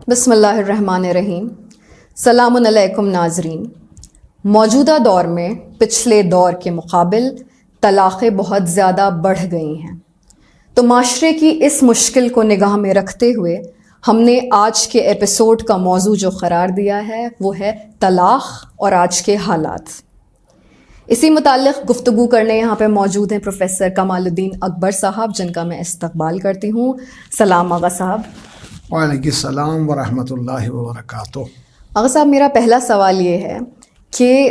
بسم اللہ الرحمن الرحیم۔ سلام علیکم ناظرین۔ موجودہ دور میں پچھلے دور کے مقابل طلاقیں بہت زیادہ بڑھ گئی ہیں، تو معاشرے کی اس مشکل کو نگاہ میں رکھتے ہوئے ہم نے آج کے ایپیسوڈ کا موضوع جو قرار دیا ہے وہ ہے طلاق اور آج کے حالات۔ اسی متعلق گفتگو کرنے یہاں پہ موجود ہیں پروفیسر کمال الدین اکبر صاحب، جن کا میں استقبال کرتی ہوں۔ سلام آغا صاحب۔ وعلیکم السلام ورحمۃ اللہ وبرکاتہ۔ آغا صاحب، میرا پہلا سوال یہ ہے کہ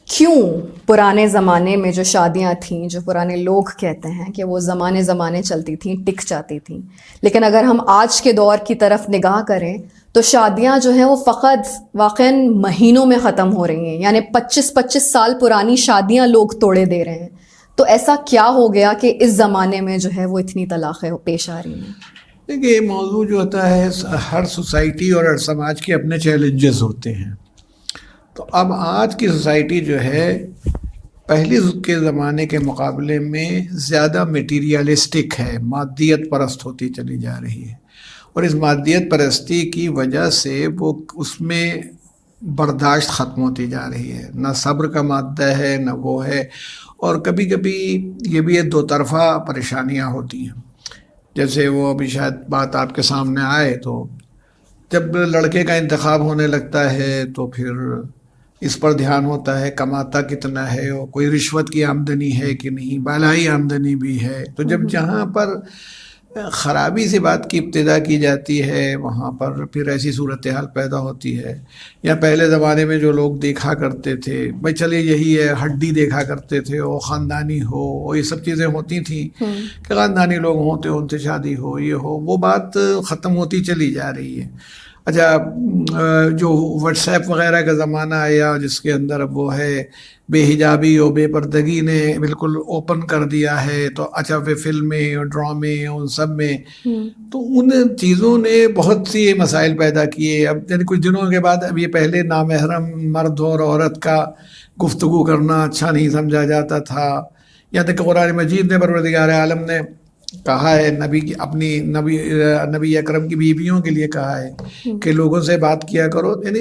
کیوں پرانے زمانے میں جو شادیاں تھیں، جو پرانے لوگ کہتے ہیں کہ وہ زمانے چلتی تھیں، ٹک جاتی تھیں، لیکن اگر ہم آج کے دور کی طرف نگاہ کریں تو شادیاں جو ہیں وہ فقط واقعاً مہینوں میں ختم ہو رہی ہیں، یعنی 25 سال پرانی شادیاں لوگ توڑے دے رہے ہیں۔ تو ایسا کیا ہو گیا کہ اس زمانے میں جو ہے وہ اتنی طلاقیں پیش آ رہی ہیں؟ دیکھیے، یہ موضوع جو ہوتا ہے ہر سوسائٹی اور ہر سماج کے اپنے چیلنجز ہوتے ہیں۔ تو اب آج کی سوسائٹی جو ہے پہلے کے زمانے کے مقابلے میں زیادہ میٹیریلسٹک ہے، مادیت پرست ہوتی چلی جا رہی ہے، اور اس مادیت پرستی کی وجہ سے وہ اس میں برداشت ختم ہوتی جا رہی ہے، نہ صبر کا مادہ ہے نہ وہ ہے، اور کبھی کبھی یہ بھی دو طرفہ پریشانیاں ہوتی ہیں۔ جیسے وہ ابھی شاید بات آپ کے سامنے آئے، تو جب لڑکے کا انتخاب ہونے لگتا ہے تو پھر اس پر دھیان ہوتا ہے کماتا کتنا ہے، اور کوئی رشوت کی آمدنی ہے کہ نہیں، بالائی آمدنی بھی ہے۔ تو جب جہاں پر خرابی سے بات کی ابتدا کی جاتی ہے وہاں پر پھر ایسی صورتحال پیدا ہوتی ہے۔ یا پہلے زمانے میں جو لوگ دیکھا کرتے تھے، بھائی چلے یہی ہے، ہڈی دیکھا کرتے تھے، وہ خاندانی ہو، وہ یہ سب چیزیں ہوتی تھیں کہ خاندانی لوگ ہوں تو ان سے شادی ہو، یہ ہو، وہ بات ختم ہوتی چلی جا رہی ہے۔ اچھا، جو واٹس ایپ وغیرہ کا زمانہ آیا جس کے اندر اب وہ ہے بے حجابی اور بے پردگی نے بالکل اوپن کر دیا ہے، تو اچھا وہ فلمیں اور ڈرامے ان سب میں تو ان چیزوں نے بہت سی مسائل پیدا کیے۔ اب یعنی کچھ دنوں کے بعد اب یہ پہلے نامحرم مرد اور عورت کا گفتگو کرنا اچھا نہیں سمجھا جاتا تھا، یہاں تک کہ قرآن مجید نے پروردگار عالم نے کہا ہے، نبی اکرم کی بیویوں کے لیے کہا ہے کہ لوگوں سے بات کیا کرو، یعنی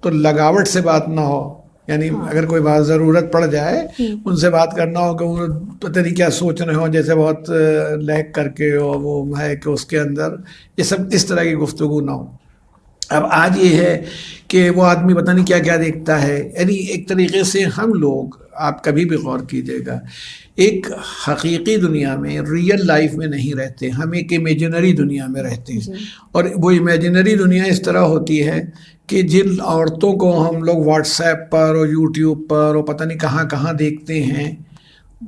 تو لگاوٹ سے بات نہ ہو، یعنی اگر کوئی بات ضرورت پڑ جائے ان سے بات کرنا ہو کہ وہ پتہ نہیں کیا سوچ رہے ہوں، جیسے بہت لیک کر کے اور وہ ہے کہ اس کے اندر یہ سب اس طرح کی گفتگو نہ ہو۔ اب آج یہ ہے کہ وہ آدمی پتہ نہیں کیا کیا دیکھتا ہے، یعنی ایک طریقے سے ہم لوگ، آپ کبھی بھی غور کیجیے گا، ایک حقیقی دنیا میں، ریئل لائف میں نہیں رہتے، ہم ایک امیجنری دنیا میں رہتے ہیں۔ اور وہ امیجنری دنیا اس طرح ہوتی ہے کہ جن عورتوں کو ہم لوگ واٹس ایپ پر اور یوٹیوب پر اور پتہ نہیں کہاں کہاں دیکھتے ہیں،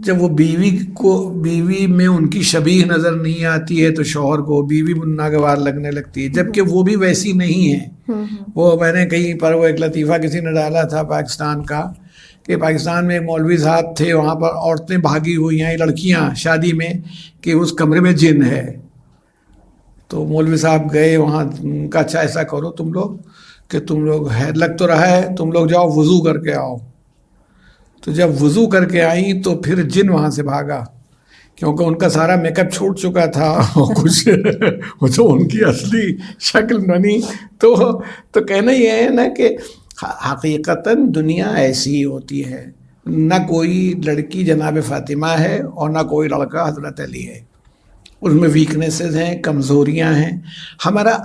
جب وہ بیوی میں ان کی شبیہ نظر نہیں آتی ہے تو شوہر کو بیوی ناگوار لگنے لگتی ہے، جبکہ وہ بھی ویسی نہیں ہے۔ وہ میں نے کہیں پر وہ ایک لطیفہ کسی نے ڈالا تھا پاکستان کا، کہ پاکستان میں ایک مولوی صاحب تھے، وہاں پر عورتیں بھاگی ہوئی ہیں، لڑکیاں شادی میں، کہ اس کمرے میں جن ہے۔ تو مولوی صاحب گئے وہاں، کا اچھا ایسا کرو تم لوگ کہ تم لوگ ہے لگ تو رہا ہے، تم لوگ جاؤ وضو کر کے آؤ۔ تو جب وضو کر کے آئیں تو پھر جن وہاں سے بھاگا، کیونکہ ان کا سارا میک اپ چھوٹ چکا تھا اور کچھ جو ان کی اصلی شکل بنی۔ تو کہنا یہ ہے نا کہ حقیقتاً دنیا ایسی ہی ہوتی ہے، نہ کوئی لڑکی جناب فاطمہ ہے اور نہ کوئی لڑکا حضرت علی ہے، اس میں ویکنیسز ہیں، کمزوریاں ہیں۔ ہمارا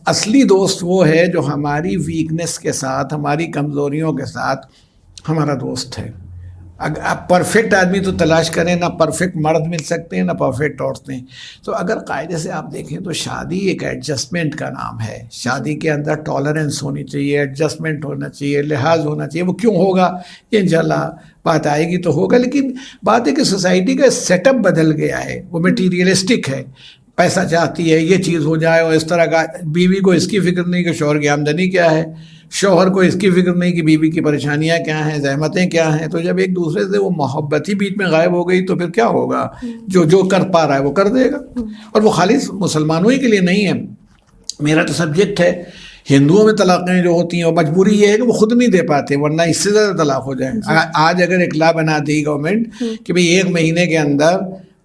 اصلی دوست وہ ہے جو ہماری ویکنیس کے ساتھ، ہماری کمزوریوں کے ساتھ ہمارا دوست ہے۔ آپ پرفیکٹ آدمی تو تلاش کریں، نہ پرفیکٹ مرد مل سکتے ہیں نہ پرفیکٹ عورتیں۔ تو اگر قاعدے سے آپ دیکھیں تو شادی ایک ایڈجسٹمنٹ کا نام ہے، شادی کے اندر ٹالرنس ہونی چاہیے، ایڈجسٹمنٹ ہونا چاہیے، لحاظ ہونا چاہیے۔ وہ کیوں ہوگا یہ انشاءاللہ بات آئے گی تو ہوگا، لیکن بات ہے کہ سوسائٹی کا سیٹ اپ بدل گیا ہے، وہ میٹیریلسٹک ہے، پیسہ چاہتی ہے یہ چیز ہو جائے، اور اس طرح کا بیوی کو اس کی فکر نہیں کہ شوہر کی آمدنی کیا ہے، شوہر کو اس کی فکر نہیں کہ بیوی کی پریشانیاں کیا ہیں، زحمتیں کیا ہیں۔ تو جب ایک دوسرے سے وہ محبت ہی بیچ میں غائب ہو گئی تو پھر کیا ہوگا؟ جو کر پا رہا ہے وہ کر دے گا، اور وہ خالص مسلمانوں ہی کے لیے نہیں ہے۔ میرا تو سبجیکٹ ہے ہندوؤں میں طلاقیں جو ہوتی ہیں، اور مجبوری یہ ہے کہ وہ خود نہیں دے پاتے، ورنہ اس سے زیادہ طلاق ہو جائے۔ آج اگر ایک لا بنا دی گورنمنٹ کہ بھئی 1 مہینے کے اندر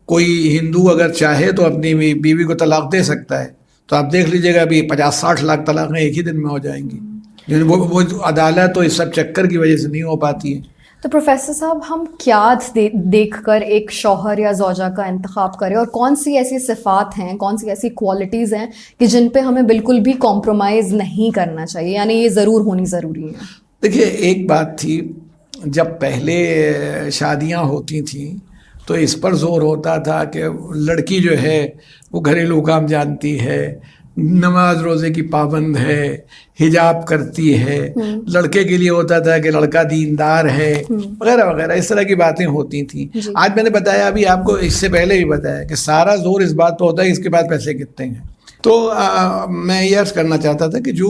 کوئی ہندو اگر چاہے تو اپنی بیوی کو طلاق دے سکتا ہے، تو آپ دیکھ لیجیے گا ابھی 50-60 لاکھ طلاقیں ایک ہی دن میں ہو جائیں گی. وہ عدالت تو اس سب چکر کی وجہ سے نہیں ہو پاتی ہے. تو پروفیسر صاحب ہم کیا دیکھ کر ایک شوہر یا زوجہ کا انتخاب کریں, اور کون سی ایسی صفات ہیں, کون سی ایسی کوالٹیز ہیں کہ جن پہ ہمیں بالکل بھی کمپرومائز نہیں کرنا چاہیے, یعنی یہ ضرور ہونی ضروری ہے؟ دیکھیے ایک بات تھی, جب پہلے شادیاں ہوتی تھیں تو اس پر زور ہوتا تھا کہ لڑکی جو ہے وہ گھریلو کام جانتی ہے, نماز روزے کی پابند ہے, حجاب کرتی ہے. لڑکے کے لیے ہوتا تھا کہ لڑکا دیندار ہے وغیرہ وغیرہ, اس طرح کی باتیں ہوتی تھیں. آج میں نے بتایا, ابھی آپ کو اس سے پہلے بھی بتایا کہ سارا زور اس بات پہ ہوتا ہے کہ اس کے بعد پیسے کتنے ہیں. تو میں یہ عرض کرنا چاہتا تھا کہ جو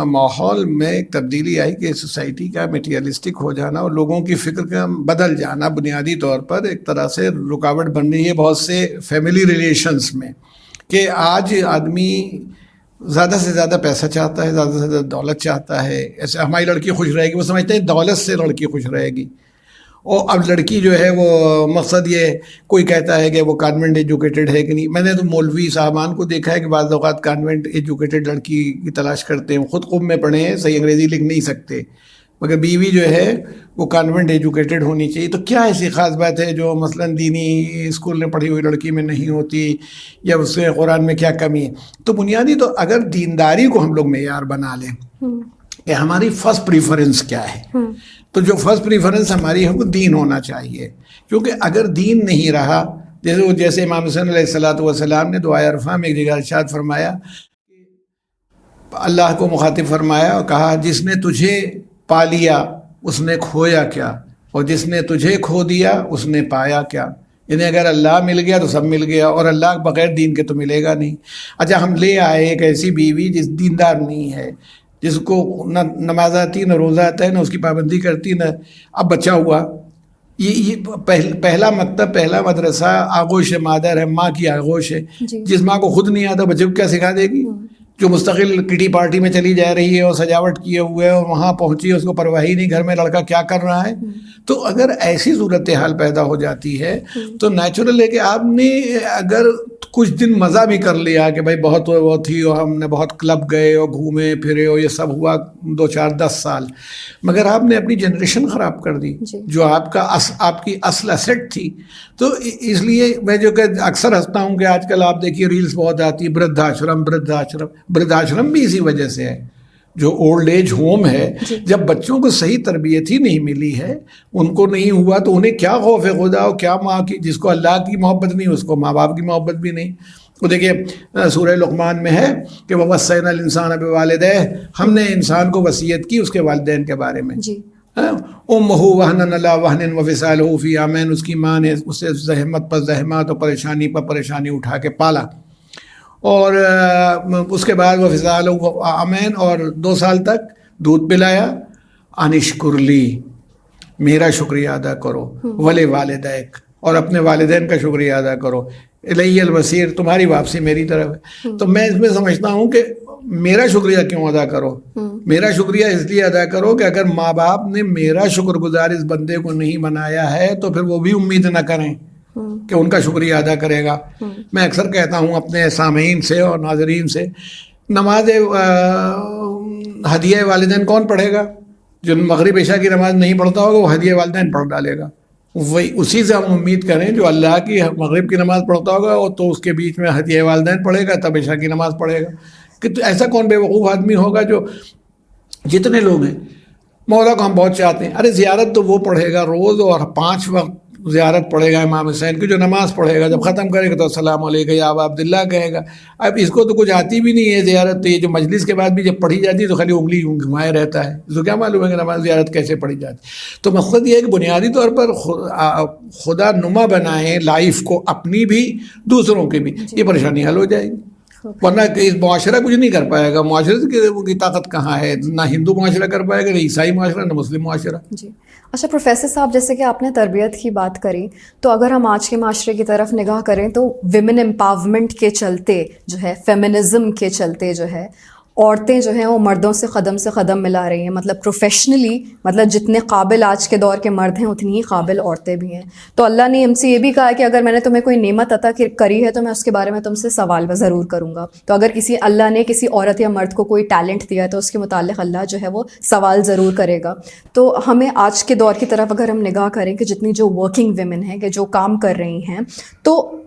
ماحول میں ایک تبدیلی آئی کہ سوسائٹی کا میٹیریلسٹک ہو جانا اور لوگوں کی فکر کا بدل جانا بنیادی طور پر ایک طرح سے رکاوٹ بن رہی ہے بہت سے فیملی ریلیشنز میں, کہ آج آدمی زیادہ سے زیادہ پیسہ چاہتا ہے, زیادہ سے زیادہ دولت چاہتا ہے. ایسے ہماری لڑکی خوش رہے گی, وہ سمجھتے ہیں دولت سے لڑکی خوش رہے گی. اور اب لڑکی جو ہے وہ مقصد یہ, کوئی کہتا ہے کہ وہ کانوینٹ ایجوکیٹڈ ہے کہ نہیں. میں نے تو مولوی صاحبان کو دیکھا ہے کہ بعض اوقات کانوینٹ ایجوکیٹڈ لڑکی کی تلاش کرتے ہیں, خود قم میں پڑھے ہیں, صحیح انگریزی لکھ نہیں سکتے, مگر بیوی جو ہے وہ کانوینٹ ایجوکیٹڈ ہونی چاہیے. تو کیا ایسی خاص بات ہے جو مثلاً دینی اسکول میں پڑھی ہوئی لڑکی میں نہیں ہوتی, یا اس سے قرآن میں کیا کمی ہے؟ تو بنیادی تو اگر دینداری کو ہم لوگ معیار بنا لیں کہ ہماری فرسٹ پریفرنس کیا ہے, تو جو فرسٹ پریفرنس ہماری ہے وہ دین ہونا چاہیے. کیونکہ اگر دین نہیں رہا, جیسے امام حسین علیہ الصلوۃ والسلام نے دعائے عرفہ میں ایک جگہ ارشاد فرمایا, اللہ کو مخاطب فرمایا اور کہا, جس نے تجھے پا لیا اس نے کھویا کیا, اور جس نے تجھے کھو دیا اس نے پایا کیا. یعنی اگر اللہ مل گیا تو سب مل گیا, اور اللہ بغیر دین کے تو ملے گا نہیں. اچھا ہم لے آئے ایک ایسی بیوی جس دیندار نہیں ہے, جس کو نہ نماز آتی, نہ روزہ آتا ہے, نہ اس کی پابندی کرتی, نہ اب بچہ ہوا. یہ پہلا مکتب, پہلا مدرسہ آغوش مادر ہے, ماں کی آغوش ہے. جس ماں کو خود نہیں آتا بچے کو کیا سکھا دے گی؟ جو مستقل کٹی پارٹی میں چلی جا رہی ہے اور سجاوٹ کیے ہوئے اور وہاں پہنچی ہے, اس کو پرواہ ہی نہیں گھر میں لڑکا کیا کر رہا ہے. تو اگر ایسی صورتحال پیدا ہو جاتی ہے تو نیچرل ہے کہ آپ نے اگر کچھ دن مزہ بھی کر لیا کہ بھائی بہت وہ تھی اور ہم نے بہت کلب گئے اور گھومے پھرے اور یہ سب ہوا 2-4-10 سال, مگر آپ نے اپنی جنریشن خراب کر دی جو آپ کی اصل اسیٹ تھی. تو اس لیے میں جو کہ اکثر ہنستا ہوں کہ آج کل آپ دیکھیے ریلز بہت آتی, بردھ آشرم بھی اسی وجہ سے ہے. جو اولڈ ایج ہوم ہے, جب بچوں کو صحیح تربیت ہی نہیں ملی ہے, ان کو نہیں ہوا, تو انہیں کیا خوف خدا اور کیا ماں کی, جس کو اللہ کی محبت نہیں اس کو ماں باپ کی محبت بھی نہیں. وہ دیکھیے سورہ لقمان میں ہے کہ وَوَصَّيْنَا الْإِنسَانَ بِوَالِدَيْهِ, ہم نے انسان کو وصیت کی اس کے والدین کے بارے میں. امہ وہنن علی وہن وفصالہ فی عامین, اس کی ماں نے اسے زحمت پر زحمت اور پریشانی پر پریشانی اٹھا کے پالا, اور اس کے بعد وہ فصال عامین, اور 2 سال تک دودھ پلایا. انشکر لی, میرا شکریہ ادا کرو, ولی والدیک, اور اپنے والدین کا شکریہ ادا کرو, الی المصیر, تمہاری واپسی میری طرف ہے. تو میں اس میں سمجھتا ہوں کہ میرا شکریہ کیوں ادا کرو؟ میرا شکریہ اس لیے ادا کرو کہ اگر ماں باپ نے میرا شکر گزار اس بندے کو نہیں بنایا ہے تو پھر وہ بھی امید نہ کریں کہ ان کا شکریہ ادا کرے گا. میں اکثر کہتا ہوں اپنے سامعین سے اور ناظرین سے, نماز ہدیہ والدین کون پڑھے گا؟ جو مغرب عشاء کی نماز نہیں پڑھتا ہوگا وہ ہدیہ والدین پڑھ ڈالے گا. وہی اسی سے ہم امید کریں جو اللہ کی مغرب کی نماز پڑھتا ہوگا اور تو اس کے بیچ میں ہدیہ والدین پڑھے گا, تب عشاء کی نماز پڑھے گا. کہ ایسا کون بے وقوف آدمی ہوگا جو, جتنے لوگ ہیں مولا کو ہم بہت چاہتے ہیں, ارے زیارت تو وہ پڑھے گا روز, اور 5 وقت زیارت پڑھے گا امام حسین کی, جو نماز پڑھے گا جب ختم کرے گا تو السلام علیکم یا ابا عبداللہ کہے گا. اب اس کو تو کچھ آتی بھی نہیں ہے زیارت, تو یہ جو مجلس کے بعد بھی جب پڑھی جاتی ہے تو خالی انگلی گھمائے رہتا ہے, اس کو کیا معلوم ہے کہ نماز زیارت کیسے پڑھی جاتی. تو مقصد یہ ہے کہ بنیادی طور پر خدا نما بنائیں لائف کو, اپنی بھی دوسروں کی بھی, یہ پریشانی حل ہو جائے گی. ورنہ اس معاشرہ کچھ نہیں کر پائے گا. معاشرے کی طاقت کہاں ہے؟ نہ ہندو معاشرہ کر پائے گا, نہ عیسائی معاشرہ, نہ مسلم معاشرہ. جی اچھا پروفیسر صاحب, جیسے کہ آپ نے تربیت کی بات کری, تو اگر ہم آج کے معاشرے کی طرف نگاہ کریں تو ویمن امپاورمنٹ کے چلتے جو ہے, فیمنزم کے چلتے جو ہے, عورتیں جو ہیں وہ مردوں سے قدم ملا رہی ہیں. مطلب پروفیشنلی مطلب جتنے قابل آج کے دور کے مرد ہیں اتنی ہی قابل عورتیں بھی ہیں. تو اللہ نے ہم سے یہ بھی کہا کہ اگر میں نے تمہیں کوئی نعمت عطا کری ہے تو میں اس کے بارے میں تم سے سوال ضرور کروں گا. تو اگر اللہ نے کسی عورت یا مرد کو کوئی ٹیلنٹ دیا ہے تو اس کے متعلق اللہ جو ہے وہ سوال ضرور کرے گا. تو ہمیں آج کے دور کی طرف اگر ہم نگاہ کریں کہ جتنی جو ورکنگ ویمن ہیں کہ جو کام کر رہی ہیں تو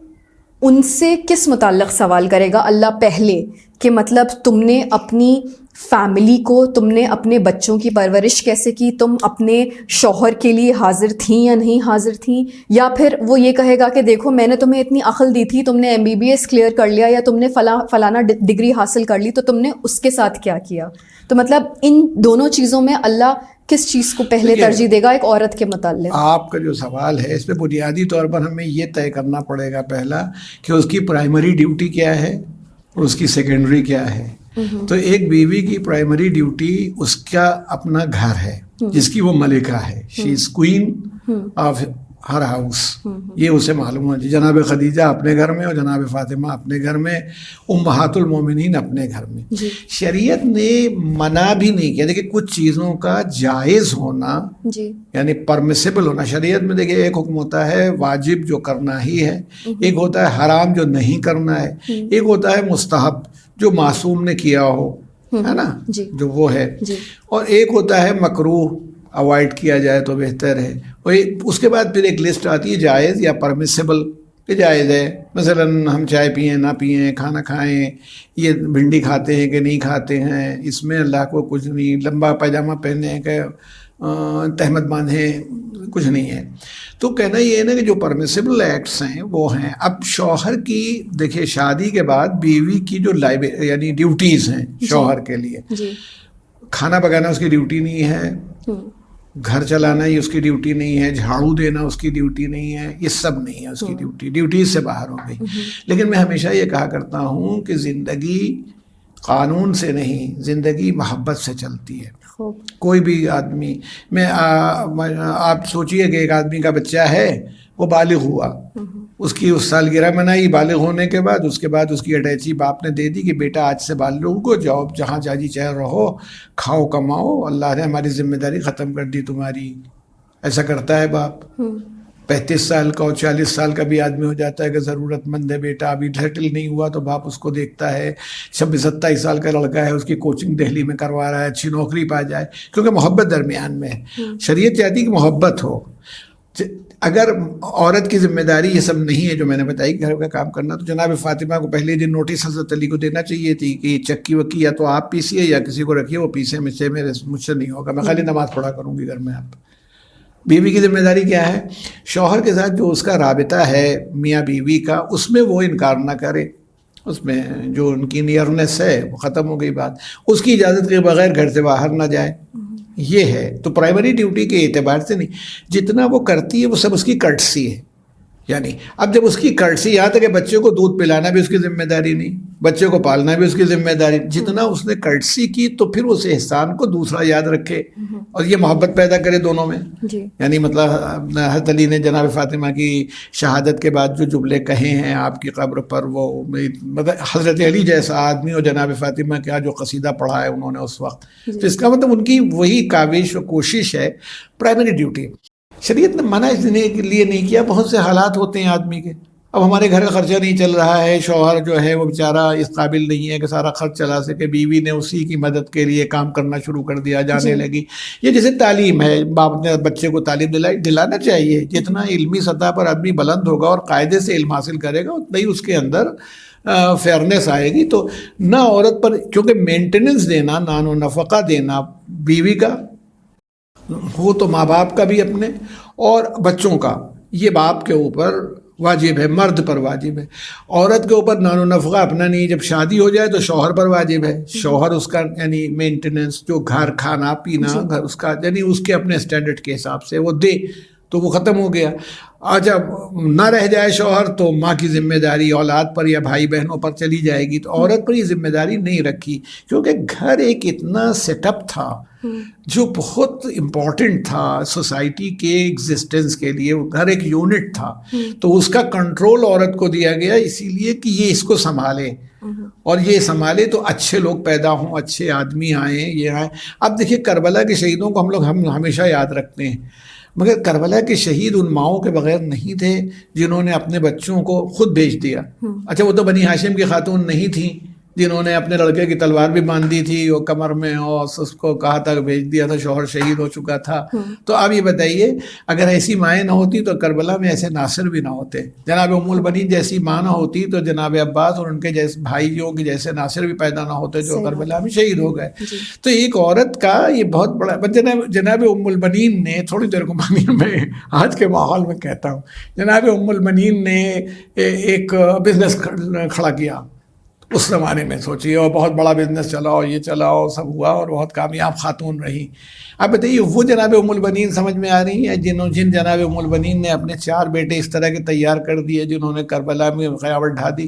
ان سے کس متعلق سوال کرے گا اللہ پہلے کہ مطلب تم نے اپنی فیملی کو، تم نے اپنے بچوں کی پرورش کیسے کی، تم اپنے شوہر کے لیے حاضر تھیں یا نہیں حاضر تھیں، یا پھر وہ یہ کہے گا کہ دیکھو میں نے تمہیں اتنی عقل دی تھی، تم نے MBBS کلیئر کر لیا یا تم نے فلانا ڈگری حاصل کر لی تو تم نے اس کے ساتھ کیا کیا. تو مطلب ان دونوں چیزوں میں اللہ کس چیز کو پہلے ترجیح دے گا ایک عورت کے متعلق؟ آپ کا جو سوال ہے اس پہ بنیادی طور پر ہمیں یہ طے کرنا پڑے گا پہلا کہ اس کی پرائمری ڈیوٹی کیا ہے اور اس کی سیکنڈری کیا ہے. تو ایک بیوی کی پرائمری ڈیوٹی اس کا اپنا گھر ہے جس کی وہ ملکہ ہے. شی از کوئین آف ہر ہاؤس. یہ اسے معلوم ہے. جناب خدیجہ اپنے گھر میں اور جناب فاطمہ اپنے گھر میں، امہات المومنین اپنے گھر میں. شریعت نے منع بھی نہیں کیا. دیکھیں کچھ چیزوں کا جائز ہونا یعنی پرمیسیبل ہونا. شریعت میں دیکھیں ایک حکم ہوتا ہے واجب جو کرنا ہی ہے، ایک ہوتا ہے حرام جو نہیں کرنا ہے، ایک ہوتا ہے مستحب جو معصوم نے کیا ہو، ہے نا، جو وہ ہے، اور ایک ہوتا ہے مکروہ اوائڈ کیا جائے تو بہتر ہے. اور اس کے بعد پھر ایک لسٹ آتی ہے جائز یا پرمیسیبل کہ جائز ہے. مثلا ہم چائے پئیں نہ پئیں، کھانا کھائیں، یہ بھنڈی کھاتے ہیں کہ نہیں کھاتے ہیں، اس میں اللہ کو کچھ نہیں، لمبا پائجامہ پہنے کہ تہمت باندھیں، کچھ نہیں ہے. تو کہنا یہ ہے نا کہ جو پرمیسیبل ایکٹس ہیں وہ ہیں. اب شوہر کی دیکھیں شادی کے بعد بیوی کی جو یعنی ڈیوٹیز ہیں شوہر کے لیے، کھانا پکانا اس کی ڈیوٹی نہیں ہے، گھر چلانا ہی اس کی ڈیوٹی نہیں ہے، جھاڑو دینا اس کی ڈیوٹی نہیں ہے، یہ سب نہیں ہے اس کی ڈیوٹی. ڈیوٹیز سے باہر ہو گئی. لیکن میں ہمیشہ یہ کہا کرتا ہوں کہ زندگی قانون سے نہیں، زندگی محبت سے چلتی ہے. کوئی بھی آدمی آپ سوچئے کہ ایک آدمی کا بچہ ہے، وہ بالغ ہوا، اس کی اس سالگرہ منائی، بالغ ہونے کے بعد اس کی اٹیچی باپ نے دے دی کہ بیٹا آج سے بالغ کو جاؤ، جہاں جاجی چاہے رہو، کھاؤ کماؤ، اللہ نے ہماری ذمہ داری ختم کر دی تمہاری. ایسا کرتا ہے باپ. 35 سال کا اور 40 سال کا بھی آدمی ہو جاتا ہے کہ ضرورت مند ہے بیٹا، ابھی سیٹل نہیں ہوا، تو باپ اس کو دیکھتا ہے. 26-27 سال کا لڑکا ہے، اس کی کوچنگ دہلی میں کروا رہا ہے، اچھی نوکری پا جائے، کیونکہ محبت درمیان میں ہے. شریعت چاہتی کہ محبت ہو. اگر عورت کی ذمہ داری یہ سب نہیں ہے جو میں نے بتائی گھر کا کام کرنا، تو جناب فاطمہ کو پہلے دن نوٹس حضرت علی کو دینا چاہیے تھی کہ یہ چکی وکی یا تو آپ پیسیے یا کسی کو رکھیے وہ پیسے، مجھ سے نہیں ہوگا، میں خالی نماز پڑھا کروں گی گھر میں. آپ بیوی کی ذمہ داری کیا ہے؟ شوہر کے ساتھ جو اس کا رابطہ ہے میاں بیوی کا، اس میں وہ انکار نہ کرے، اس میں جو ان کی نیئرنیس ہے وہ ختم ہو گئی بات. اس کی اجازت کے بغیر گھر سے باہر نہ جائے. یہ ہے. تو پرائمری ڈیوٹی کے اعتبار سے نہیں، جتنا وہ کرتی ہے وہ سب اس کی کرٹسی ہے. یعنی اب جب اس کی کرٹسی، یہاں تک کہ بچے کو دودھ پلانا بھی اس کی ذمہ داری نہیں، بچے کو پالنا بھی اس کی ذمہ داری، جتنا اس نے کرٹسی کی تو پھر اس احسان کو دوسرا یاد رکھے اور یہ محبت پیدا کرے دونوں میں. یعنی مطلب حضرت علی نے جناب فاطمہ کی شہادت کے بعد جو جملے کہے ہیں آپ کی قبر پر، وہ مطلب حضرت علی جیسا آدمی اور جناب فاطمہ کا جو قصیدہ پڑھا ہے انہوں نے اس وقت، تو اس کا مطلب ان کی وہی کاوش و کوشش ہے. پرائمری ڈیوٹی شریعت نے منع اس کے لیے نہیں کیا. بہت سے حالات ہوتے ہیں آدمی کے، اب ہمارے گھر کا خرچہ نہیں چل رہا ہے، شوہر جو ہے وہ بیچارہ اس قابل نہیں ہے کہ سارا خرچ چلا سکے، بیوی نے اسی کی مدد کے لیے کام کرنا شروع کر دیا، جانے لگی. یہ جیسے تعلیم ہے، باپ نے بچے کو تعلیم دلانا چاہیے. جتنا علمی سطح پر آدمی بلند ہوگا اور قاعدے سے علم حاصل کرے گا اتنا ہی اس کے اندر فیئرنیس آئے گی. تو نہ عورت پر، کیونکہ مینٹیننس دینا، نان و نفقہ دینا بیوی کا، وہ تو ماں باپ کا بھی اپنے اور بچوں کا، یہ باپ کے اوپر واجب ہے، مرد پر واجب ہے. عورت کے اوپر نان و نفقہ اپنا نہیں. جب شادی ہو جائے تو شوہر پر واجب ہے. شوہر اس کا یعنی مینٹیننس، جو گھر کھانا پینا گھر اس کا، یعنی اس کے اپنے اسٹینڈرڈ کے حساب سے وہ دے، تو وہ ختم ہو گیا. جب نہ رہ جائے شوہر تو ماں کی ذمہ داری اولاد پر یا بھائی بہنوں پر چلی جائے گی. تو عورت پر یہ ذمہ داری نہیں رکھی، کیونکہ گھر ایک اتنا سیٹ اپ تھا جو بہت امپورٹنٹ تھا سوسائٹی کے ایگزسٹنس کے لیے. گھر ایک یونٹ تھا، تو اس کا کنٹرول عورت کو دیا گیا اسی لیے کہ یہ اس کو سنبھالے. اور یہ سنبھالے تو اچھے لوگ پیدا ہوں، اچھے آدمی آئیں، یہ آئیں. اب دیکھیے کربلا کے شہیدوں کو ہم ہمیشہ یاد رکھتے ہیں، مگر کربلا کے شہید ان ماؤں کے بغیر نہیں تھے جنہوں نے اپنے بچوں کو خود بھیج دیا. اچھا وہ تو بنی ہاشم کی خاتون نہیں تھیں جنہوں نے اپنے لڑکے کی تلوار بھی باندھ دی تھی وہ کمر میں، اور اس کو کہا تھا بھیج دیا تھا، شوہر شہید ہو چکا تھا. تو آپ یہ بتائیے اگر ایسی مائیں نہ ہوتی تو کربلا میں ایسے ناصر بھی نہ ہوتے. جناب ام البنین جیسی ماں نہ ہوتی تو جناب عباس اور ان کے جیسے بھائیوں کے جیسے ناصر بھی پیدا نہ ہوتے جو کربلا میں شہید ہو گئے. تو ایک عورت کا یہ بہت بڑا جناب ام البنین نے، تھوڑی دیر کو مانیے میں آج کے ماحول میں کہتا ہوں، جناب ام البنین نے ایک بزنس کھڑا کیا اس زمانے میں. سوچیے اور بہت بڑا بزنس چلاؤ، یہ چلاؤ، سب ہوا اور بہت کامیاب خاتون رہی. اب بتائیے وہ جناب ام البنین سمجھ میں آ رہی ہیں جن جناب ام البنین نے اپنے 4 بیٹے اس طرح کے تیار کر دیے جنہوں نے کربلا میں قیامت ڈھا دی،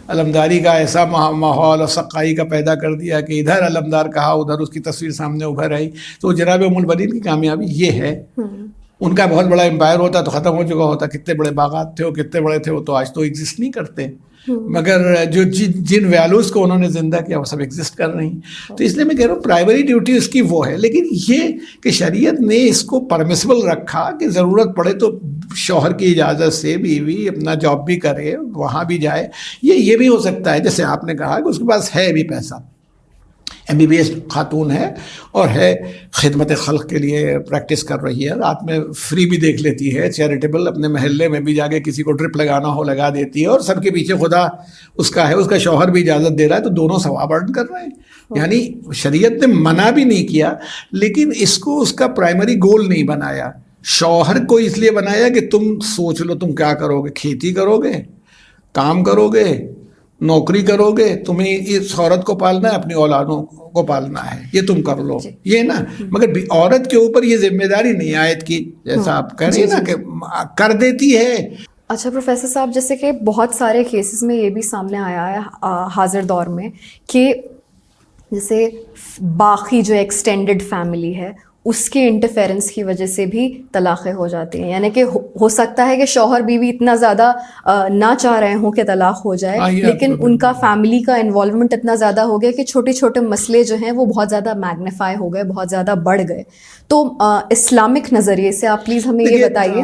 علمداری کا ایسا ماحول اور سقائی کا پیدا کر دیا کہ ادھر علمدار کہا ادھر اس کی تصویر سامنے ابھر آئی. تو جناب ام البنین کی کامیابی یہ ہے. ان کا بہت بڑا امپائر ہوتا تو ختم ہو چکا ہوتا، کتنے بڑے باغات تھے وہ، کتنے بڑے تھے وہ، تو آج تو ایگزسٹ نہیں کرتے. مگر جو جن ویلوز کو انہوں نے زندہ کیا وہ سب ایگزسٹ کر رہی ہیں. تو اس لیے میں کہہ رہا ہوں پرائمری ڈیوٹی اس کی وہ ہے. لیکن یہ کہ شریعت نے اس کو پرمیسبل رکھا کہ ضرورت پڑے تو شوہر کی اجازت سے بیوی اپنا جاب بھی کرے، وہاں بھی جائے. یہ بھی ہو سکتا ہے جیسے آپ نے کہا کہ اس کے پاس ہے بھی پیسہ، MBBS خاتون ہے اور ہے خدمت خلق کے لیے پریکٹس کر رہی ہے، رات میں فری بھی دیکھ لیتی ہے، چیریٹیبل اپنے محلے میں بھی جا کے کسی کو ٹرپ لگانا ہو لگا دیتی ہے، اور سب کے پیچھے خدا اس کا ہے، اس کا شوہر بھی اجازت دے رہا ہے، تو دونوں ثواب ارن کر رہے ہیں. یعنی شریعت نے منع بھی نہیں کیا لیکن اس کو اس کا پرائمری گول نہیں بنایا. شوہر کو اس لیے بنایا کہ تم سوچ لو تم کیا کرو گے، کھیتی کرو گے، کام کرو گے، نوکری کرو گے، تمہیں اس عورت کو پالنا ہے، اپنی اولادوں کو پالنا ہے، یہ تم کر لو، یہ نا. مگر عورت کے اوپر یہ ذمہ داری نہیں عائد کی، جیسا آپ کہہ رہی ہیں نا کہ کر دیتی ہے. اچھا پروفیسر صاحب، جیسے کہ بہت سارے کیسز میں یہ بھی سامنے آیا ہے حاضر دور میں کہ جیسے باقی جو ایکسٹینڈڈ فیملی ہے اس کے انٹرفیرنس کی وجہ سے بھی طلاقیں ہو جاتی ہیں. یعنی کہ ہو سکتا ہے کہ شوہر بیوی اتنا زیادہ نہ چاہ رہے ہوں کہ طلاق ہو جائے، لیکن ان کا فیملی کا انوالومنٹ اتنا زیادہ ہو گیا کہ چھوٹے چھوٹے مسئلے جو ہیں وہ بہت زیادہ میگنیفائی ہو گئے، بہت زیادہ بڑھ گئے. تو اسلامک نظریے سے آپ پلیز ہمیں یہ بتائیے.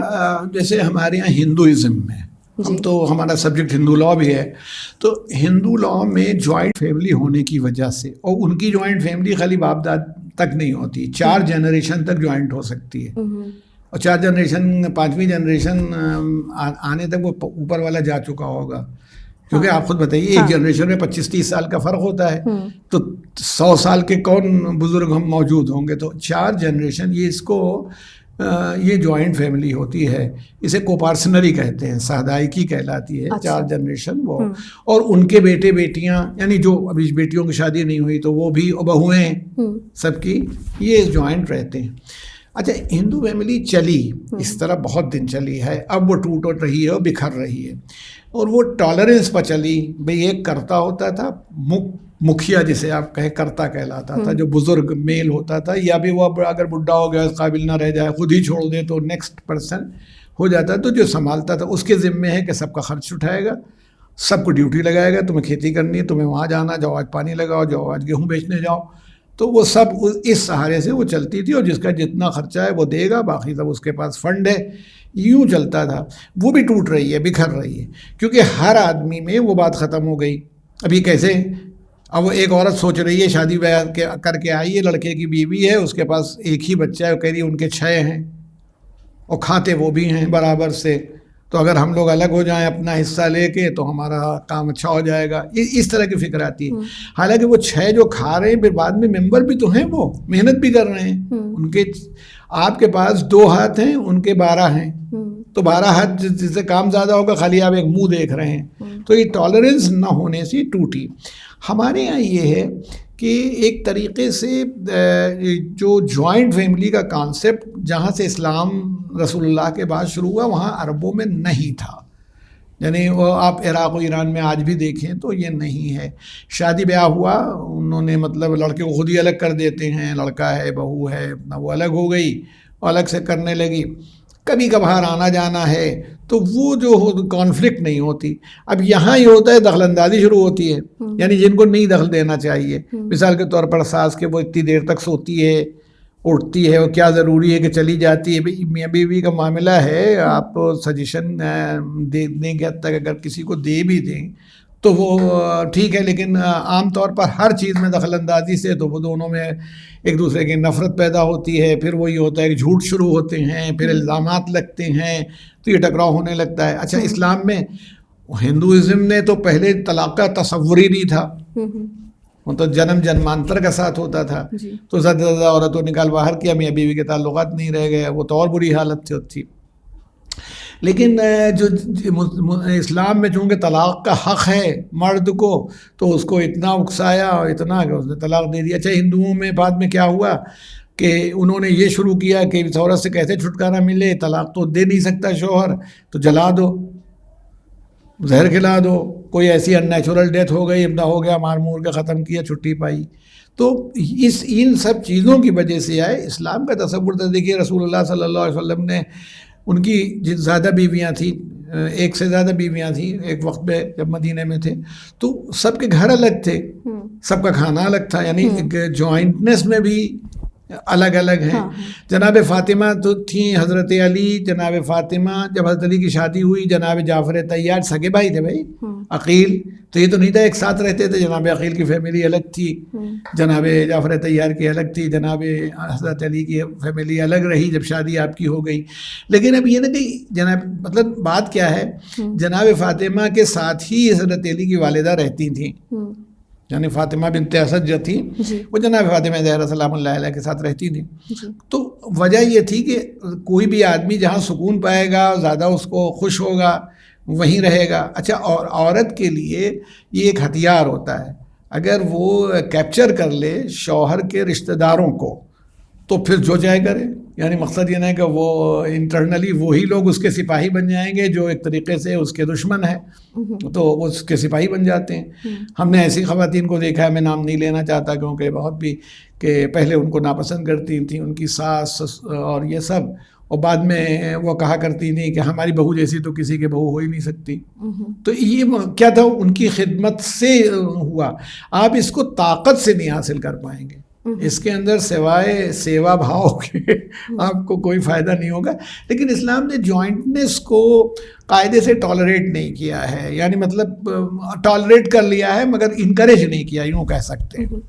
جیسے ہمارے یہاں ہندوازم میں ہم تو ہمارا سبجیکٹ ہندو لاء بھی ہے، تو ہندو لاء میں جوائنٹ فیملی ہونے کی وجہ سے، اور ان کی جوائنٹ فیملی خالی باپ داد تک نہیں ہوتی، 4 جنریشن تک جوائنٹ ہو سکتی ہے، اور 4 جنریشن 5ویں جنریشن آنے تک وہ اوپر والا جا چکا ہوگا. کیونکہ آپ خود بتائیے ایک جنریشن میں 25-30 سال کا فرق ہوتا ہے، تو 100 سال کے کون بزرگ ہم موجود ہوں گے. تو 4 جنریشن یہ جوائنٹ فیملی ہوتی ہے، اسے کوپارسنری کہتے ہیں، سہدائیکی کہلاتی ہے. 4 جنریشن وہ، اور ان کے بیٹے بیٹیاں، یعنی جو ابھی بیٹیوں کی شادی نہیں ہوئی تو وہ بھی، بہویں سب کی، یہ جوائنٹ رہتے ہیں. اچھا ہندو فیملی چلی اس طرح بہت دن چلی ہے، اب وہ ٹوٹ رہی ہے اور بکھر رہی ہے، اور وہ ٹالرنس پر چلی. بھئی ایک کرتا ہوتا تھا، مکھیا جسے آپ کہیں کرتا کہلاتا تھا، جو بزرگ میل ہوتا تھا، یا بھی وہ اگر بڈھا ہو گیا اس قابل نہ رہ جائے خود ہی چھوڑ دے تو نیکسٹ پرسن ہو جاتا. تو جو سنبھالتا تھا اس کے ذمے ہے کہ سب کا خرچ اٹھائے گا، سب کو ڈیوٹی لگائے گا، تمہیں کھیتی کرنی ہے، تمہیں وہاں جانا، جاؤ آج پانی لگاؤ، جاؤ آج گیہوں بیچنے جاؤ. تو وہ سب اس سہارے سے وہ چلتی تھی، اور جس کا جتنا خرچہ ہے وہ دے گا، باقی سب اس کے پاس فنڈ ہے. یوں چلتا تھا. وہ بھی ٹوٹ رہی ہے، بکھر رہی ہے، کیونکہ ہر آدمی میں وہ بات ختم ہو گئی. ابھی کیسے، اب وہ ایک عورت سوچ رہی ہے، شادی بیاہ کر کے آئی ہے، لڑکے کی بیوی ہے، اس کے پاس ایک ہی بچہ ہے، وہ کہہ رہی ہے ان کے 6 ہیں اور کھاتے وہ بھی ہیں برابر سے، تو اگر ہم لوگ الگ ہو جائیں اپنا حصہ لے کے تو ہمارا کام اچھا ہو جائے گا. اس طرح کی فکر آتی ہے. حالانکہ وہ 6 جو کھا رہے ہیں پھر بعد میں ممبر بھی تو ہیں، وہ محنت بھی کر رہے ہیں. ان کے آپ کے پاس 2 ہاتھ ہیں، ان کے 12 ہیں، تو 12 ہاتھ جس سے کام زیادہ ہوگا، خالی آپ ایک منہ دیکھ رہے ہیں. تو یہ ٹالرنس نہ ہونے سے ٹوٹی. ہمارے یہاں یہ ہے کہ ایک طریقے سے جو جوائنٹ فیملی کا کانسیپٹ جہاں سے اسلام رسول اللہ کے بعد شروع ہوا، وہاں عربوں میں نہیں تھا. یعنی وہ آپ عراق و ایران میں آج بھی دیکھیں تو یہ نہیں ہے. شادی بیاہ ہوا، انہوں نے مطلب لڑکے کو خود ہی الگ کر دیتے ہیں، لڑکا ہے بہو ہے اپنا، وہ الگ ہو گئی، الگ سے کرنے لگی. کبھی کبھار آنا جانا ہے تو وہ جو کانفلکٹ نہیں ہوتی. اب یہاں یہ ہوتا ہے دخل اندازی شروع ہوتی ہے, یعنی جن کو نہیں دخل دینا چاہیے. مثال کے طور پر ساس کے وہ اتنی دیر تک سوتی ہے, اٹھتی ہے, اور کیا ضروری ہے کہ چلی جاتی ہے. میاں بیوی کا معاملہ ہے, آپ سجیشن دینے کے حد تک اگر کسی کو دے بھی دیں تو وہ ٹھیک ہے, لیکن عام طور پر ہر چیز میں دخل اندازی سے تو وہ دونوں میں ایک دوسرے کی نفرت پیدا ہوتی ہے. پھر وہ یہ ہوتا ہے کہ جھوٹ شروع ہوتے ہیں, پھر الزامات لگتے ہیں, تو یہ ٹکراؤ ہونے لگتا ہے. اچھا, اسلام میں ہندوازم نے تو پہلے طلاق کا تصور ہی نہیں تھا, وہ تو جنم جنمانتر کا ساتھ ہوتا تھا. تو زیادہ سے زیادہ عورتوں نکال باہر کیا, میاں بیوی کے تعلقات نہیں رہ گئے, وہ تو اور بری حالت تھی. لیکن جو اسلام میں چونکہ طلاق کا حق ہے مرد کو, تو اس کو اتنا اکسایا اور اتنا کہ اس نے طلاق دے دیا. اچھا, ہندوؤں میں بعد میں کیا ہوا کہ انہوں نے یہ شروع کیا کہ اس عورت سے کیسے چھٹکارا ملے, طلاق تو دے نہیں سکتا شوہر, تو جلا دو, زہر کھلا دو, کوئی ایسی ان نیچرل ڈیتھ ہو گئی, ابدا ہو گیا, مار مور کے ختم کیا, چھٹی پائی. تو ان سب چیزوں کی وجہ سے آئے اسلام کا تصور تھا. دیکھیے رسول اللہ صلی اللہ علیہ وسلم نے, ان کی زیادہ بیویاں تھیں, ایک سے زیادہ بیویاں تھیں ایک وقت میں جب مدینہ میں تھے, تو سب کے گھر الگ تھے, سب کا کھانا الگ تھا, یعنی جوائنٹنس میں بھی الگ الگ ہیں. جناب فاطمہ تو تھیں, حضرت علی, جناب فاطمہ, جب حضرت علی کی شادی ہوئی جناب جعفر طیار سگے بھائی تھے بھائی, عقیل, تو یہ تو نہیں تھا ایک ساتھ رہتے تھے. جناب عقیل کی فیملی الگ تھی, جناب جعفر طیار کی الگ تھی, جناب حضرت علی کی فیملی الگ رہی جب شادی آپ کی ہو گئی. لیکن اب یہ نا کہ جناب مطلب بات کیا ہے, جناب فاطمہ کے ساتھ ہی حضرت علی کی والدہ رہتی تھیں, یعنی فاطمہ بنت اسد جو تھی وہ جناب فاطمہ زہرا سلام اللہ علیہ کے ساتھ رہتی تھی. تو وجہ یہ تھی کہ کوئی بھی آدمی جہاں سکون پائے گا, زیادہ اس کو خوش ہوگا, وہیں رہے گا. اچھا, اور عورت کے لیے یہ ایک ہتھیار ہوتا ہے, اگر وہ کیپچر کر لے شوہر کے رشتہ داروں کو تو پھر جو چاہے کرے. یعنی مقصد یہ نہیں کہ وہ انٹرنلی وہی لوگ اس کے سپاہی بن جائیں گے جو ایک طریقے سے اس کے دشمن ہیں, تو وہ اس کے سپاہی بن جاتے ہیں. ہم نے ایسی خواتین کو دیکھا ہے, میں نام نہیں لینا چاہتا کیونکہ بہت بھی, کہ پہلے ان کو ناپسند کرتی تھیں ان کی ساس اور یہ سب, اور بعد میں وہ کہا کرتی نہیں کہ ہماری بہو جیسی تو کسی کے بہو ہو ہی نہیں سکتی. تو یہ کیا تھا, ان کی خدمت سے ہوا. آپ اس کو طاقت سے نہیں حاصل کر پائیں گے, اس کے اندر سوائے سیوا بھاؤ کے آپ کو کوئی فائدہ نہیں ہوگا. لیکن اسلام نے جوائنٹنس کو قاعدے سے ٹالریٹ نہیں کیا ہے, یعنی مطلب ٹالریٹ کر لیا ہے مگر انکریج نہیں کیا, یوں کہہ سکتے ہیں.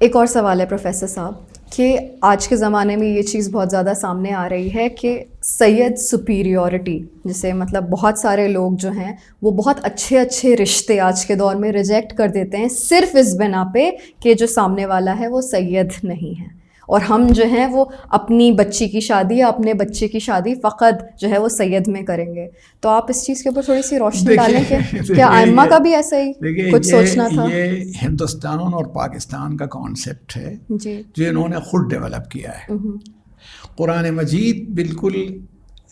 ایک اور سوال ہے پروفیسر صاحب, کہ آج کے زمانے میں یہ چیز بہت زیادہ سامنے آ رہی ہے کہ سید سپیریورٹی, جسے مطلب بہت سارے لوگ جو ہیں وہ بہت اچھے اچھے رشتے آج کے دور میں ریجیکٹ کر دیتے ہیں صرف اس بنا پہ کہ جو سامنے والا ہے وہ سید نہیں ہے, اور ہم جو ہیں وہ اپنی بچی کی شادی یا اپنے بچے کی شادی فقط جو ہے وہ سید میں کریں گے. تو آپ اس چیز کے اوپر تھوڑی سی روشنی ڈالیں کہ کیا ائمہ کا بھی ایسا ہی کچھ سوچنا تھا؟ یہ ہندوستان اور پاکستان کا کانسیپٹ ہے جی, جو انہوں نے خود ڈیولپ کیا ہے. قرآن مجید بالکل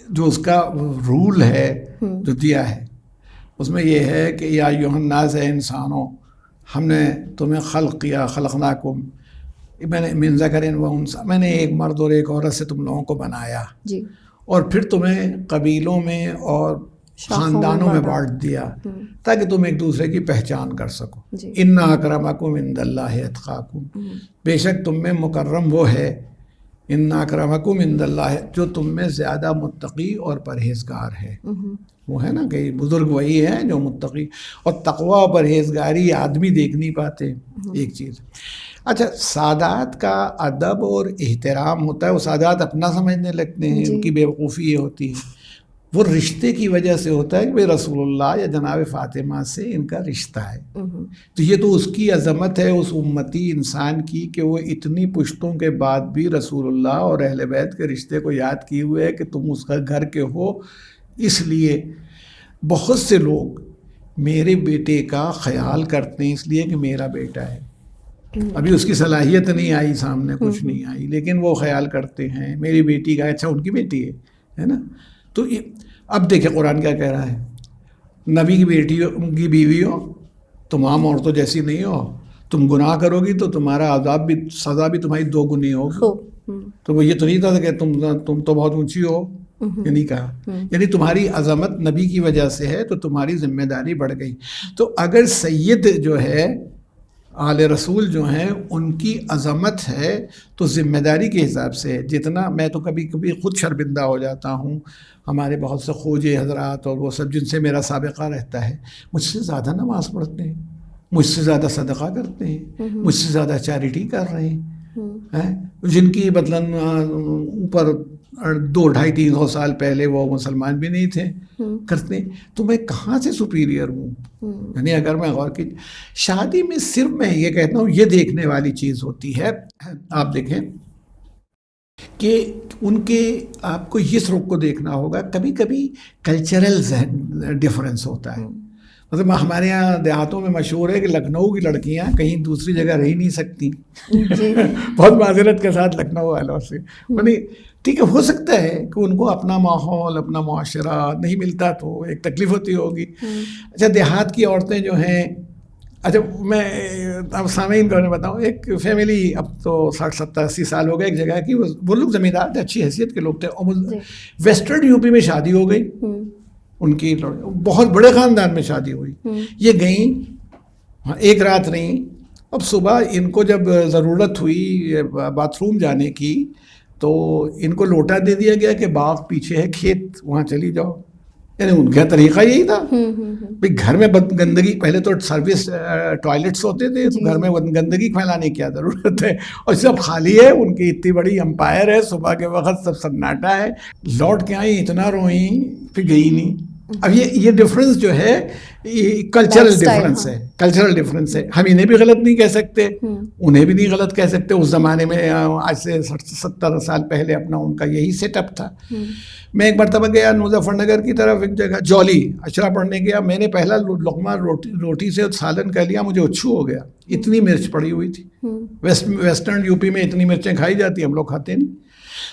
جو اس کا رول ہے جو دیا ہے, اس میں یہ ہے کہ یا ایھا الناس, اے انسانوں, ہم نے تمہیں خلق کیا, خلقناکم, میں نے من ذکر و انثی, میں نے ایک مرد اور ایک عورت سے تم لوگوں کو بنایا, جی, اور پھر تمہیں قبیلوں میں اور خاندانوں میں بانٹ دیا تاکہ تم ایک دوسرے کی پہچان کر سکو. ان اکرمکم عند اللہ اتقاکم, بے شک تم میں مکرم وہ ہے, ان اکرمکم عند اللہ, جو تم میں زیادہ متقی اور پرہیزگار ہے. وہ ہے نا کہ بزرگ وہی ہے جو متقی, اور تقوی اور پرہیزگاری آدمی دیکھ نہیں پاتے ایک چیز. اچھا, سادات کا ادب اور احترام ہوتا ہے, وہ سادات اپنا سمجھنے لگتے ہیں, ان کی بیوقوفی یہ ہوتی ہے, وہ رشتے کی وجہ سے ہوتا ہے کہ بھائی رسول اللہ یا جناب فاطمہ سے ان کا رشتہ ہے. تو یہ تو اس کی عظمت ہے اس امتی انسان کی کہ وہ اتنی پشتوں کے بعد بھی رسول اللہ اور اہل بیت کے رشتے کو یاد کیے ہوئے ہے کہ تم اس کا گھر کے ہو. اس لیے بہت سے لوگ میرے بیٹے کا خیال کرتے ہیں اس لیے کہ میرا بیٹا ہے, ابھی اس کی صلاحیت نہیں آئی سامنے, کچھ نہیں آئی, لیکن وہ خیال کرتے ہیں میری بیٹی کا, اچھا ان کی بیٹی ہے نا. تو اب دیکھیں قرآن کیا کہہ رہا ہے, نبی کی بیٹیوں کی بیوی ہو, تم عام عورتوں جیسی نہیں ہو, تم گناہ کرو گی تو تمہارا عذاب بھی, سزا بھی تمہاری 2 گنی ہوگی. تو وہ یہ تو نہیں تھا کہ تم تو بہت اونچی ہو, یعنی کہا یعنی تمہاری عظمت نبی کی وجہ سے ہے تو تمہاری ذمہ داری بڑھ گئی. تو اگر سید جو ہے آل رسول جو ہیں ان کی عظمت ہے تو ذمہ داری کے حساب سے جتنا میں تو کبھی کبھی خود شرمندہ ہو جاتا ہوں. ہمارے بہت سے خوجے حضرات اور وہ سب جن سے میرا سابقہ رہتا ہے مجھ سے زیادہ نماز پڑھتے ہیں, مجھ سے زیادہ صدقہ کرتے ہیں, مجھ سے زیادہ چیریٹی کر رہے ہیں, جن کی مطلب اوپر 200-250-300 سال پہلے وہ مسلمان بھی نہیں تھے کرتے. تو میں کہاں سے سپیریئر ہوں؟ یعنی اگر میں غور کی شادی میں صرف میں یہ کہتا ہوں یہ دیکھنے والی چیز ہوتی ہے. آپ دیکھیں کہ ان کے آپ کو اس رخ کو دیکھنا ہوگا, کبھی کبھی کلچرل ڈفرینس ہوتا ہے. مطلب ہمارے یہاں دیہاتوں میں مشہور ہے کہ لکھنؤ کی لڑکیاں کہیں دوسری جگہ رہ نہیں سکتی. بہت معذرت کے ساتھ لکھنؤ والوں سے, یعنی ٹھیک ہے ہو سکتا ہے کہ ان کو اپنا ماحول اپنا معاشرہ نہیں ملتا تو ایک تکلیف ہوتی ہوگی. اچھا دیہات کی عورتیں جو ہیں, اچھا میں اب سامعین کو بتاؤں, ایک فیملی اب تو 60-70-80 سال ہو گئے ایک جگہ کی, وہ لوگ زمیندار تھے, اچھی حیثیت کے لوگ تھے, اور ویسٹرن یو پی میں شادی ہو گئی ان کی, بہت بڑے خاندان میں شادی ہوئی. یہ گئیں ایک رات رہیں, اب صبح ان کو جب ضرورت ہوئی باتھ روم جانے کی تو ان کو لوٹا دے دیا گیا کہ باغ پیچھے ہے, کھیت وہاں چلی جاؤ. یعنی ان کا طریقہ یہی تھا بھائی گھر میں گندگی, پہلے تو سروس ٹوائلٹس ہوتے تھے تو گھر میں گندگی پھیلانے کی کیا ضرورت ہے, اور سب خالی ہے, ان کی اتنی بڑی امپائر ہے, صبح کے وقت سب سناٹا ہے, لوٹ کے آئیں اتنا روئیں پھر گئی نہیں. اب یہ ڈفرینس جو ہے کلچرل ڈفرینس ہے, کلچرل ڈفرینس ہے. ہم انہیں بھی غلط نہیں کہہ سکتے, انہیں بھی نہیں غلط کہہ سکتے. اس زمانے میں آج سے 60-70 سال پہلے اپنا ان کا یہی سیٹ اپ تھا. میں ایک مرتبہ گیا مظفر نگر کی طرف, ایک جگہ جولی اشرا پڑھنے گیا. میں نے پہلا لقمہ روٹی سے سالن کر لیا, مجھے اچھو ہو گیا, اتنی مرچ پڑی ہوئی تھی. ویسٹرن یو پی میں اتنی مرچیں کھائی جاتی, ہم لوگ کھاتے نہیں.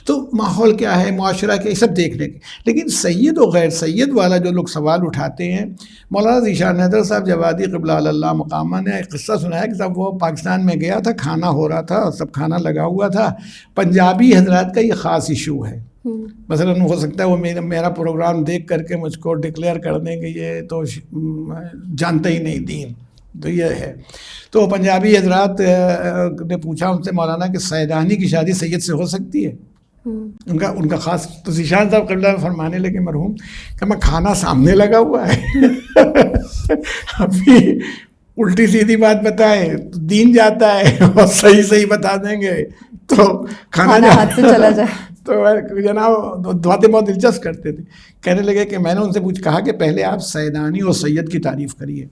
تو ماحول کیا ہے, معاشرہ کیا, یہ سب دیکھنے کے. لیکن سید و غیر سید والا جو لوگ سوال اٹھاتے ہیں, مولانا ذیشان حیدر صاحب جوادی قبلہ اللہ مقامہ نے ایک قصہ سنایا کہ صاحب وہ پاکستان میں گیا تھا, کھانا ہو رہا تھا, سب کھانا لگا ہوا تھا. پنجابی حضرات کا یہ خاص ایشو ہے, مثلا ہو سکتا ہے وہ میرا پروگرام دیکھ کر کے مجھ کو ڈکلیئر کر دیں کہ یہ تو جانتے ہی نہیں دین, تو یہ ہے. تو پنجابی حضرات نے پوچھا ان سے مولانا کہ سیدانی کی شادی سید سے ہو سکتی ہے؟ ان کا خاص, تو ذیشان صاحب قبلہ فرمانے لگے مرحوم کہ میں کھانا سامنے لگا ہوا ہے, ابھی الٹی سیدھی بات بتائیں تو دین جاتا ہے, اور صحیح بتا دیں گے تو کھانا ہاتھ سے چلا جائے. تو جناب باتیں بہت دلچسپ کرتے تھے. کہنے لگے کہ میں نے ان سے کہا کہ پہلے آپ سیدانی اور سید کی تعریف کریے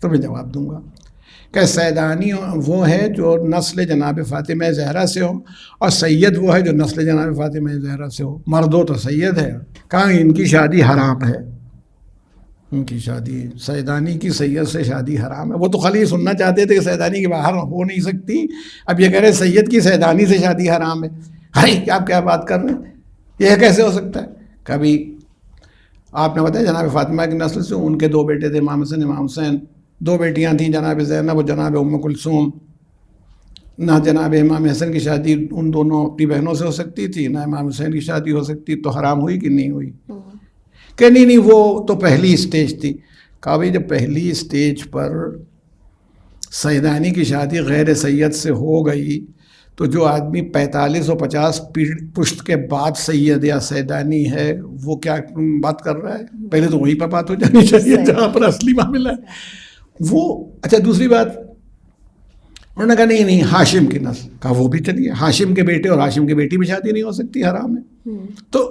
تو میں جواب دوں گا. کہ سیدانی وہ ہے جو نسل جناب فاطمہ زہرا سے ہو, اور سید وہ ہے جو نسل جناب فاطمہ زہرا سے ہو. مرد ہو تو سید ہے. کہاں ان کی شادی حرام ہے, ان کی شادی سیدانی کی سید سے شادی حرام ہے. وہ تو خالی سننا چاہتے تھے کہ سیدانی کے باہر ہو نہیں سکتی, اب یہ کہہ رہے سید کی سیدانی سے شادی حرام ہے. ہائی آپ کیا بات کر رہے ہیں, یہ کیسے ہو سکتا ہے؟ کبھی آپ نے بتایا جناب فاطمہ کی نسل سے ان کے 2 بیٹے تھے, امام حسن امام حسین. 2 بیٹیاں تھیں, جناب زینب و جناب ام کلثوم. نہ جناب امام حسن کی شادی ان دونوں اپنی بہنوں سے ہو سکتی تھی, نہ امام حسین کی شادی ہو سکتی, تو حرام ہوئی کہ نہیں ہوئی؟ کہ نہیں وہ تو پہلی اسٹیج تھی. کہا بھائی جب پہلی اسٹیج پر سیدانی کی شادی غیر سید سے ہو گئی تو جو آدمی 45 و 50 پشت کے بعد سید یا سیدانی ہے وہ کیا بات کر رہا ہے؟ پہلے تو وہیں پر بات ہو جانی چاہیے جہاں پر اصلی معاملہ ہے وہ. اچھا دوسری بات, انہوں نے کہا نہیں ہاشم کی نسل. کہا وہ بھی چلیے, ہاشم کے بیٹے اور ہاشم کی بیٹی بھی شادی نہیں ہو سکتی, حرام ہے. تو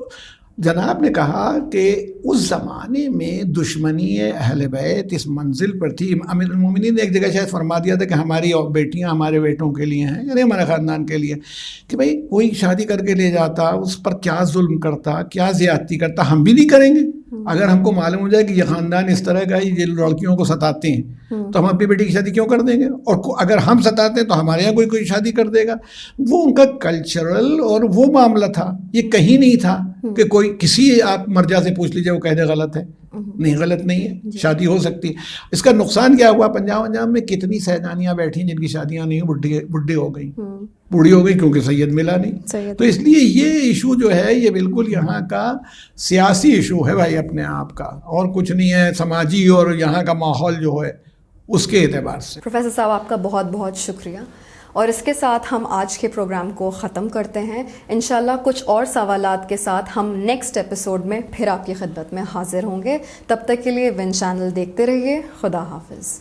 جناب نے کہا کہ اس زمانے میں دشمنی اہل بیت اس منزل پر تھی. امیر المومنین نے ایک جگہ شاید فرما دیا تھا کہ ہماری بیٹیاں ہمارے بیٹوں کے لیے ہیں, یعنی ہمارے خاندان کے لیے, کہ بھائی کوئی شادی کر کے لے جاتا اس پر کیا ظلم کرتا, کیا زیادتی کرتا, ہم بھی نہیں کریں گے. اگر ہم کو معلوم ہو جائے کہ یہ خاندان اس طرح کا ہے, یہ لڑکیوں کو ستاتے ہیں, تو ہم اپنی بیٹی کی شادی کیوں کر دیں گے؟ اور اگر ہم ستاتے ہیں تو ہمارے یہاں کوئی شادی کر دے گا. وہ ان کا کلچرل اور وہ معاملہ تھا. یہ کہیں نہیں تھا کہ کوئی کسی آپ مرجع سے پوچھ لیجیے وہ کہہ دے غلط ہے. نہیں، غلط نہیں ہے، شادی ہو سکتی ہے. اس کا نقصان کیا ہوا؟ پنجاب میں کتنی سیدانیاں بیٹھی جن کی شادیاں نہیں بڈھی ہو گئی، بوڑھی ہو گئی کیونکہ سید ملا نہیں. تو اس لیے یہ ایشو جو ہے یہ بالکل یہاں کا سیاسی ایشو ہے بھائی اپنے آپ کا، اور کچھ نہیں ہے. سماجی اور یہاں کا ماحول جو ہے اس کے اعتبار سے. پروفیسر صاحب آپ کا بہت بہت شکریہ. اور اس کے ساتھ ہم آج کے پروگرام کو ختم کرتے ہیں. انشاءاللہ کچھ اور سوالات کے ساتھ ہم نیکسٹ ایپیسوڈ میں پھر آپ کی خدمت میں حاضر ہوں گے. تب تک کے لیے ون چینل دیکھتے رہیے. خدا حافظ.